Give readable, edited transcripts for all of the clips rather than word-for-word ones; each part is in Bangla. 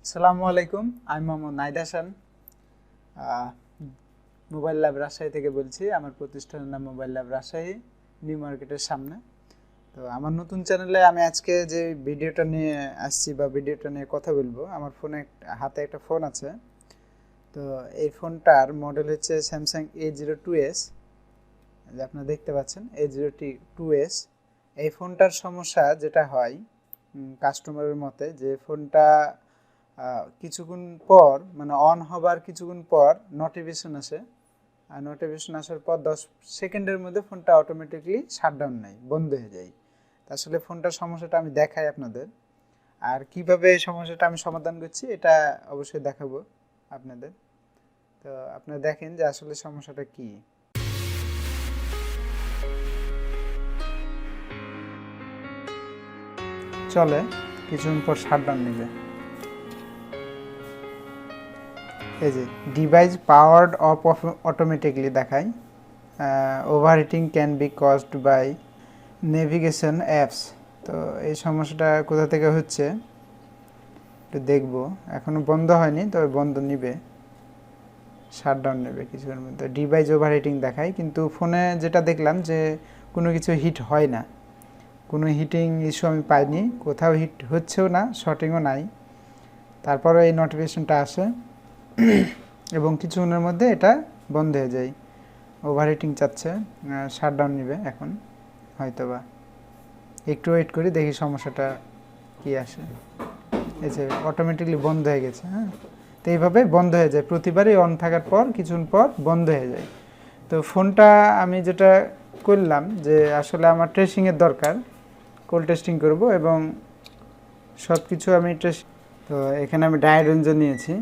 আসসালামু আলাইকুম, আমি মোহাম্মদ নাহিদ হাসান। মোবাইল ল্যাব রাজশাহী থেকে বলছি। আমার প্রতিষ্ঠানের নাম মোবাইল ল্যাব রাজশাহী, নিউ মার্কেটের সামনে। তো আমার নতুন চ্যানেলে আমি আজকে যে ভিডিওটা নিয়ে আসছি বা ভিডিওটা নিয়ে কথা বলবো, আমার ফোনে হাতে একটা ফোন আছে। তো এই ফোনটার মডেল হচ্ছে স্যামসাং A02s, যে আপনারা দেখতে পাচ্ছেন A02s। এই ফোনটার সমস্যা যেটা হয় কাস্টমারের মতে, যে ফোনটা কিছুক্ষণ পর মানে অন হবার কিছুক্ষণ পর নোটিফিকেশন আসে, আর নোটিফিকেশন আসার পর 10 সেকেন্ডের মধ্যে ফোনটা অটোমেটিকলি শাটডাউন নেয়, বন্ধ হয়ে যায়। আসলে ফোনটার সমস্যাটা আমি দেখাই আপনাদের, আর কিভাবে এই সমস্যাটা আমি সমাধান করছি এটা অবশ্যই দেখাবো আপনাদের। তো আপনারা দেখেন যে আসলে সমস্যাটা কি। চলে কিছুক্ষণ পর শাটডাউন নেবে। এই যে ডিভাইস পাওয়ার্ড অফ অটোমেটিকলি দেখায়। Overheating can be caused by navigation apps. তো এই সমস্যাটা কোথা থেকে হচ্ছে একটু দেখবো। এখনও বন্ধ হয়নি, তবে বন্ধ নিবে, শাটডাউন নেবে কিছুক্ষণের মধ্যে। ডিভাইস ওভারহিটিং দেখায়, কিন্তু ফোনে যেটা দেখলাম যে কোনো কিছু হিট হয় না, কোনো হিটিং ইস্যু আমি পাইনি, কোথাও হিট হচ্ছেও না, শর্টিংও নাই। তারপরে এই নোটিফিকেশনটা আসে এবং কিছুক্ষণের মধ্যে এটা বন্ধ হয়ে যায়। ওভারহিটিং চাচ্ছে, শাটডাউন নেবে এখন হয়তোবা। একটু ওয়েট করি, দেখি সমস্যাটা কি আসে। এই যে অটোমেটিকলি বন্ধ হয়ে গেছে। হ্যাঁ, তো এইভাবে বন্ধ হয়ে যায়, প্রতিবারই অন থাকার পর কিছুক্ষণ পর বন্ধ হয়ে যায়। তো ফোনটা আমি যেটা করলাম যে আসলে আমার ট্রেসিংয়ের দরকার, কোল্ড টেস্টিং করব এবং সব কিছু আমি তো এখানে আমি ডায়োড রেঞ্জার নিয়েছি।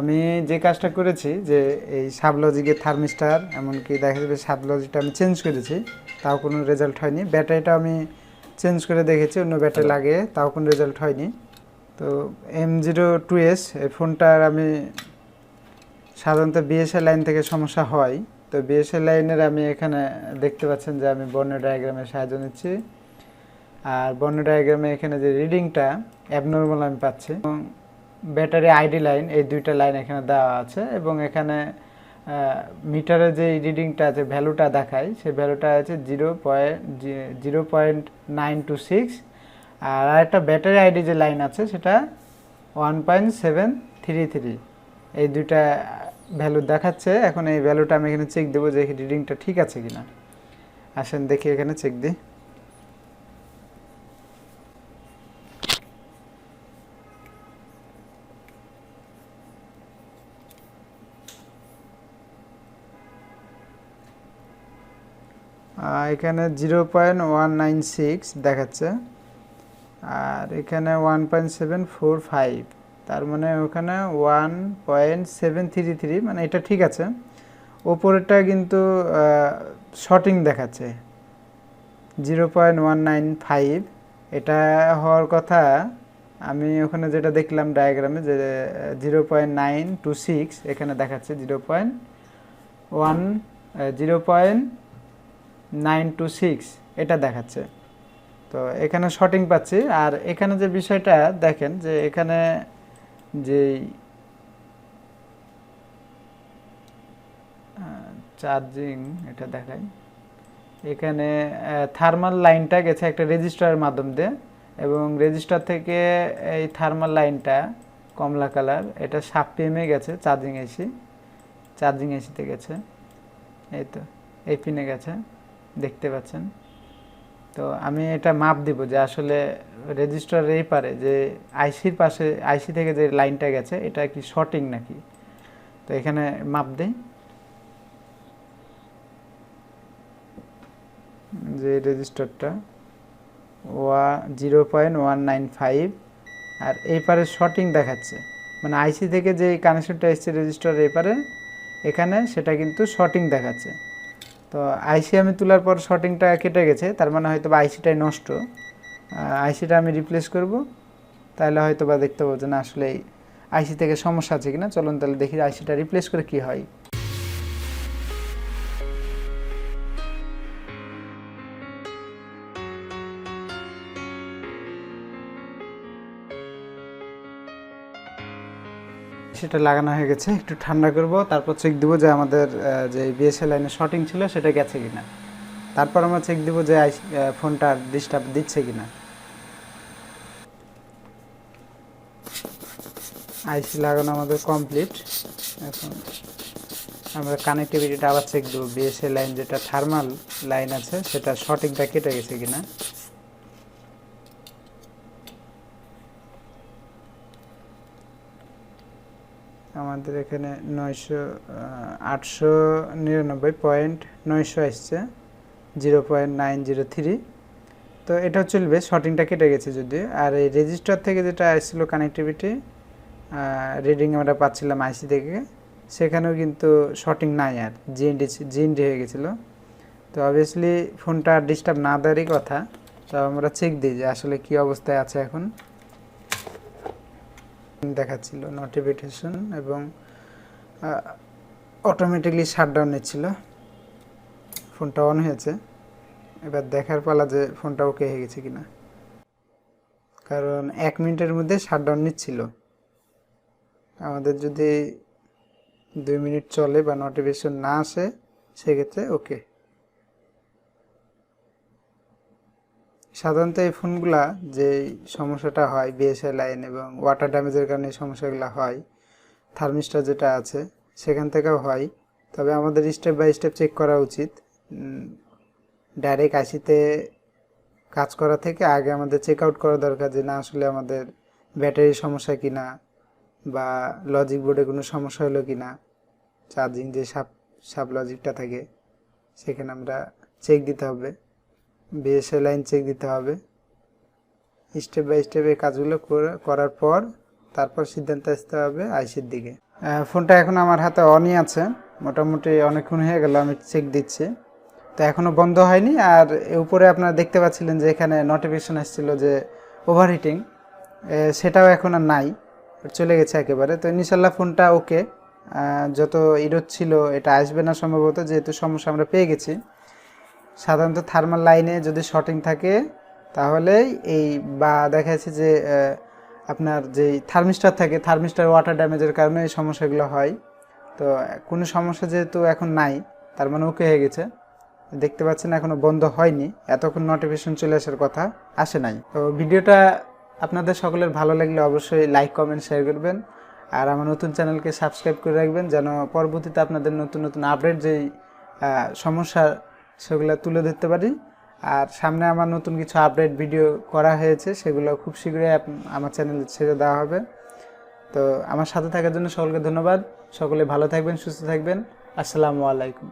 আমি যে কাজটা করেছি যে এই সাবলজিকের থার্মিস্টার, এমনকি দেখা যাবে সাবলজিকটা আমি চেঞ্জ করেছি, তাও কোনো রেজাল্ট হয়নি। ব্যাটারিটা আমি চেঞ্জ করে দেখেছি, অন্য ব্যাটারি লাগে, তাও কোনো রেজাল্ট হয়নি। তো M02s এই ফোনটার আমি সাধারণত বিএসএল লাইন থেকে সমস্যা হয়। তো বিএসএল লাইনের আমি এখানে দেখতে পাচ্ছেন যে আমি বর্ণ ডায়াগ্রামের সাহায্য নিচ্ছি, আর বর্ণ ডায়াগ্রামে এখানে যে রিডিংটা অ্যাবনর্মাল আমি পাচ্ছি, এবং ব্যাটারি আইডি লাইন, এই দুইটা লাইন এখানে দেওয়া আছে, এবং এখানে মিটারে যে রিডিংটা আছে, ভ্যালুটা দেখায়, সেই ভ্যালুটা আছে 0.926, আর একটা ব্যাটারি আইডি যে লাইন আছে সেটা 1.733। এই দুইটা ভ্যালু দেখাচ্ছে। এখন এই ভ্যালুটা আমি এখানে চেক দেবো যে রিডিংটা ঠিক আছে কিনা। আসেন দেখি, এখানে চেক দিই। এখানে 0.196 দেখাচ্ছে, আর এখানে 1.745, তার মানে ওখানে 1.733, মানে এটা ঠিক আছে। ওপরেরটা কিন্তু শর্টিং দেখাচ্ছে 0.195, এটা হওয়ার কথা। আমি ওখানে যেটা দেখলাম ডায়াগ্রামে যে 0.926 এখানে দেখাচ্ছে, 0.926 এটা দেখাচ্ছে। তো এখানে শর্টিং পাচ্ছি। আর এখানে যে বিষয়টা দেখেন যে এখানে যে চার্জিং এটা দেখায়, এখানে থার্মাল লাইনটা গেছে একটা রেজিস্টারের মাধ্যম দিয়ে, এবং রেজিস্টার থেকে এই থার্মাল লাইনটা কমলা কালার, এটা 7 PM গেছে চার্জিং এসিতে গেছে। এই তো এই পিনে গেছে, দেখতে পাচ্ছেন। তো আমি এটা মাপ দিব যে আসলে রেজিস্টার এই পারে যে আইসির পাশে, আইসি থেকে যে লাইনটা গেছে এটা কি শর্টিং নাকি। তো এখানে মাপ দেই যে রেজিস্টারটা 0.195, আর এই পারে শর্টিং দেখাচ্ছে, মানে আইসি থেকে যে কানেকশনটা এসছে রেজিস্টার এই পারে, এখানে সেটা কিন্তু শর্টিং দেখাচ্ছে। তো আইসি আমি তোলার পর শর্টিংটা কেটে গেছে, তার মানে হয়তো বা আইসিটাই নষ্ট। আইসিটা আমি রিপ্লেস করব, তাহলে হয়তো বা দেখতে পাবো যে না আসলে আইসি থেকে সমস্যা আছে কিনা। চলুন তাহলে দেখি আইসিটা রিপ্লেস করে কি হয়। আইসিটা লাগানো হয়ে গেছে, একটু ঠান্ডা করব, তারপর চেক দিব যে আমাদের যে বিএসএ লাইনে শর্টিং ছিল সেটা গেছে কিনা। তারপর আমরা চেক দিব যে ফোনটা ডিস্টার্ব দিচ্ছে কিনা। আইসি লাগানো আমাদের কমপ্লিট। এখন আমরা কানেক্টিভিটিটা আবার চেক দেবো, বিএসএ লাইন যেটা থার্মাল লাইন আছে সেটা শর্টিংটা কেটে গেছে কিনা। আমাদের এখানে 899.900 আসছে, 0.903। তো এটাও চলবে, শর্টিংটা কেটে গেছে যদি। আর এই রেজিস্টার থেকে যেটা আসছিল কানেক্টিভিটি রিডিং আমরা পাচ্ছিলাম আইসি থেকে, সেখানেও কিন্তু শর্টিং নাই, আর জিএনডি হয়ে গেছিলো। তো অবভিয়াসলি ফোনটা ডিস্টার্ব না দেওয়ারই কথা। তো আমরা চেক দিই যে আসলে কি অবস্থায় আছে। এখন দেখাচ্ছিল নোটিফিকেশন এবং অটোমেটিকলি শাটডাউন নিচ্ছিল। ফোনটা অন হয়েছে, এবার দেখার পালা যে ফোনটা ওকে হয়ে গেছে কিনা, কারণ 1 মিনিটের মধ্যে শাটডাউন নিচ্ছিল। আমাদের যদি 2 মিনিট চলে বা নোটিফিকেশন না আসে সেক্ষেত্রে ওকে। সাধারণত এই ফোনগুলা যে সমস্যাটা হয় বিএসএ লাইন এবং ওয়াটার ড্যামেজের কারণে এই সমস্যাগুলো হয়, থার্মিস্টার যেটা আছে সেখান থেকেও হয়। তবে আমাদের স্টেপ বাই স্টেপ চেক করা উচিত। ডাইরেক্ট আইসিতে কাজ করা থেকে আগে আমাদের চেক আউট করা দরকার যে না আসলে আমাদের ব্যাটারির সমস্যা কিনা বা লজিক বোর্ডে কোনো সমস্যা হলো কিনা, চার্জিং যে সাব লজিকটা থাকে সেখানে আমরা চেক দিতে হবে, বিএসএ লাইন চেক দিতে হবে। স্টেপ বাই স্টেপ এই কাজগুলো করার পর তারপর সিদ্ধান্ত আসতে হবে আইসির দিকে। ফোনটা এখন আমার হাতে অনই আছে, মোটামুটি অনেকক্ষণ হয়ে গেল আমি চেক দিচ্ছি। তো এখনও বন্ধ হয়নি। আর উপরে আপনারা দেখতে পাচ্ছিলেন যে এখানে নোটিফিকেশন আসছিল যে ওভারহিটিং, সেটাও এখন আর নাই, চলে গেছে একেবারে। তো ইনশাল্লাহ ফোনটা ওকে, যত ইরোড ছিল এটা আসবে না সম্ভবত, যেহেতু সমস্যা আমরা পেয়ে গেছি। সাধারণত থার্মাল লাইনে যদি শর্টিং থাকে তাহলে এই বা দেখা যাচ্ছে যে আপনার যেই থার্মিস্টার থাকে, থার্মিস্টার ওয়াটার ড্যামেজের কারণে এই সমস্যাগুলো হয়। তো কোনো সমস্যা যেহেতু এখন নাই, তার মানে ওকে হয়ে গেছে। দেখতে পাচ্ছেন এখনও বন্ধ হয়নি, এতক্ষণ নোটিফিকেশন চলে আসার কথা, আসে নাই। তো ভিডিওটা আপনাদের সকলের ভালো লাগলে অবশ্যই লাইক কমেন্ট শেয়ার করবেন, আর আমার নতুন চ্যানেলকে সাবস্ক্রাইব করে রাখবেন যেন পরবর্তীতে আপনাদের নতুন নতুন আপডেট যেই সমস্যা সেগুলো তুলে ধরতে পারি। আর সামনে আমার নতুন কিছু আপডেট ভিডিও করা হয়েছে, সেগুলো খুব শীঘ্রই আমার চ্যানেলে ছেড়ে দেওয়া হবে। তো আমার সাথে থাকার জন্য সকলকে ধন্যবাদ। সকলে ভালো থাকবেন, সুস্থ থাকবেন। আসসালামু আলাইকুম।